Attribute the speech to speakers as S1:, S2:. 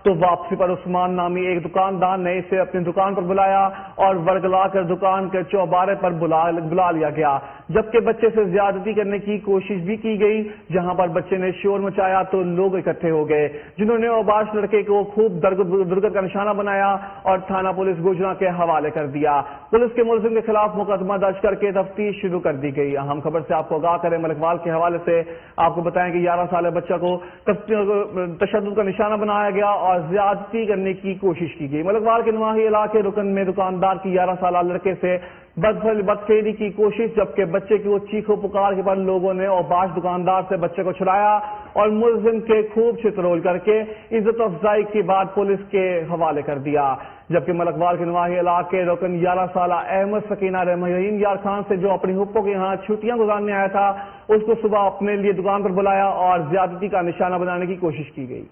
S1: تو واپسی پر عثمان نامی ایک دکاندار نے اسے اپنی دکان پر بلایا اور ورگلا کر دکان کے چوبارے پر بلا لیا گیا، جبکہ بچے سے زیادتی کرنے کی کوشش بھی کی گئی۔ جہاں پر بچے نے شور مچایا تو لوگ اکٹھے ہو گئے، جنہوں نے اوباش لڑکے کو خوب درگت کا نشانہ بنایا اور تھانہ پولیس گوجرا کے حوالے کر دیا۔ پولیس کے ملزم کے خلاف مقدمہ درج کر کے تفتیش شروع کر دی گئی۔ اہم خبر سے آپ کو آگاہ کریں، ملکوال کے حوالے سے آپ کو بتائیں کہ 11 سالہ بچہ کو تشدد کا نشانہ بنایا گیا اور زیادتی کرنے کی کوشش کی گئی۔ ملکوال کے نواحی علاقے رکن میں دکاندار کی 11 سالہ لڑکے سے بدفعلی کی کوشش، جبکہ بچے کی وہ چیخو پکار کے بعد لوگوں نے اوباش دکاندار سے بچے کو چھڑایا اور ملزم کے خوب چترول کر کے عزت افزائی کے بعد پولیس کے حوالے کر دیا۔ جبکہ ملکوال کے نواحی علاقے رکن 11 سالہ احمد سکینہ رحیم یار خان سے جو اپنی ہپو کے یہاں چھٹیاں گزارنے آیا تھا، اس کو صبح اپنے لیے دکان پر بلایا اور زیادتی کا نشانہ بنانے کی کوشش کی گئی۔